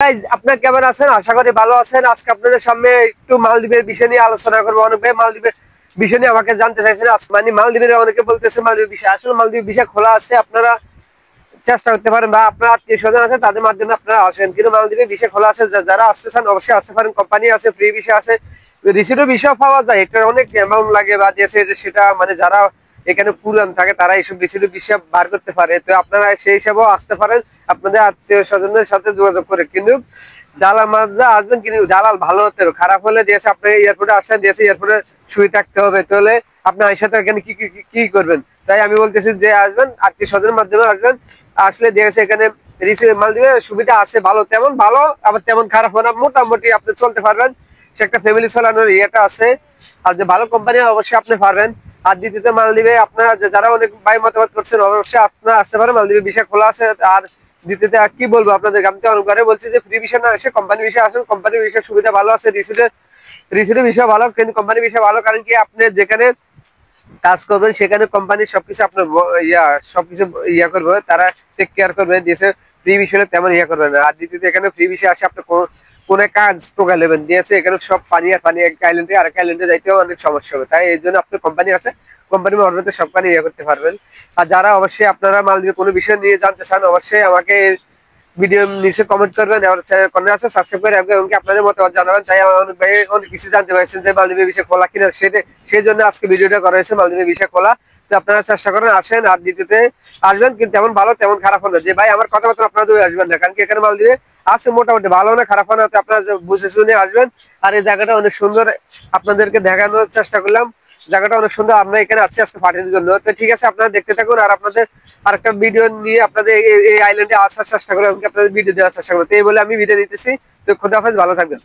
Guys আপনারা কেমন আছেন? আশা করি ভালো আছেন। আজকে আপনাদের সামনে একটু মালদ্বীপের বিষয় নিয়ে আলোচনা করবো। অনেক ভাই মালদ্বীপের বিষয় নিয়ে আমাকে জানতে চাইছেন। মানে মালদ্বীপের অনেকে বলতেছে মালদ্বীপ বিষয়, আসলে মালদ্বীপ বিষয় খোলা আছে, আপনারা চেষ্টা করতে পারেন বা আপনার আত্মীয় স্বজন আছে তাদের মাধ্যমে আপনারা আসবেন। কিন্তু মালদ্বীপের বিষয় খোলা আছে, যারা আসতে চান অবশ্যই আসতে পারেন। কোম্পানি আছে, ফ্রি বিষয় আছে, রিসিটও বিষয় পাওয়া যায়। এটা অনেক অ্যামাউন্ট লাগে বা দিয়েছে, সেটা মানে যারা এখানে পুরান থাকে তারা এইসব রিসিটের বিষয় বার করতে পারে। তো আপনারা সেই হিসাবেও আসতে পারেন আপনাদের আত্মীয় স্বজনের সাথে যোগাযোগ করে। কিন্তু দালাল মাঝরা আসবেন, কিন্তু দালাল ভালো হতে হবে, খারাপ হলে দিয়েছে আপনাকে এয়ারপোর্টে আসলেন, দিয়েছে এয়ারপোর্টে শুয়ে থাকতে হবে, তাহলে আপনার সাথে এখানে কি করবেন? তাই আমি বলতেছি যে আসবেন আত্মীয় স্বজনের মাধ্যমে আসবেন, আসলে দিয়েছে এখানে মালদ্বীপে সুবিধা আছে, ভালো তেমন ভালো আবার তেমন খারাপ না, মোটামুটি আপনি চলতে পারবেন। সে একটা ফ্যামিলি চালানোর ইয়েটা আছে। আর যে ভালো কোম্পানি অবশ্যই আপনি পারবেন। আর দ্বিতীয়ত মালদ্বীপে আপনারা যারা অনেক ভাই মতামত করছেন অবশ্যই আপনারা আসতে পারেন, মালদ্বীপে ভিসা খোলা আছে। আর দ্বিতীয়ত আর কি বলবো আপনাদের, আমি তো অনেকবারে বলছি যে ফ্রি ভিসা না এসে কোম্পানি ভিসা আসুন। কোম্পানির ভিসা সুবিধা ভালো আছে, রিসিটের ভিসা ভালো, কিন্তু কোম্পানি ভিসা ভালো কারণ কি আপনি যেখানে কাজ করবেন সেখানে কোম্পানির সবকিছু আপনার সবকিছু করবে, তারা টেক কেয়ার করবে, দিয়েছে ফ্রি বিষয়ে তেমন করবে না। আর দ্বিতীয়ত এখানে ফ্রি বিষয় আসে আপনি কোন কাজ টোকা নেবেন, দিয়েছে এখানে সব পানি আর পানি, এক আইল্যান্ডে আরেক আইল্যান্ডে যাইতেও অনেক সমস্যা হবে। তাই এই জন্য আপনার কোম্পানি আছে, কোম্পানির মাধ্যমে সব কাজ করতে পারবেন। আর যারা অবশ্যই আপনারা মালদ্বীপে কোনো বিষয় নিয়ে জানতে চান অবশ্যই আমাকে ভিডিও নিচে কমেন্ট করবেন, আমার চ্যানেল আছে সাবস্ক্রাইব করে রাখবেন এবং আপনাদের মতামত জানাবেন। তাই আমার অনেক ভাই অনেক কিছু জানতে পারছেন যে মালদ্বীপের বিষয় খোলা কিনা, সেই জন্য আজকে ভিডিওটা করা হয়েছে মালদ্বীপের বিষয় খোলা। তো আপনারা চেষ্টা করেন আসেন। আর দ্বিতীয়তে আসবেন কিন্তু তেমন ভালো তেমন খারাপ হবে না, যে ভাই আমার কথাবার্তা আপনারা দূরে আসবেন না, কারণ কি এখানে মালদ্বীপে আছে মোটামুটি ভালো না খারাপ না, আপনারা বুঝে শুনে আসবেন। আর এই জায়গাটা অনেক সুন্দর, আপনাদেরকে দেখানোর চেষ্টা করলাম। জায়গাটা অনেক সুন্দর, আমরা এখানে আসছি আজকে পার্টির জন্য। তো ঠিক আছে, আপনারা দেখতে থাকুন আর আপনাদের আরেকটা ভিডিও নিয়ে আপনাদের এই আইল্যান্ডে আসার চেষ্টা করবো, আপনাদের ভিডিও দেওয়ার চেষ্টা করবো। তো এই বলে আমি বিদায় দিতেছি। তো খোদা হাফেজ, ভালো থাকবেন।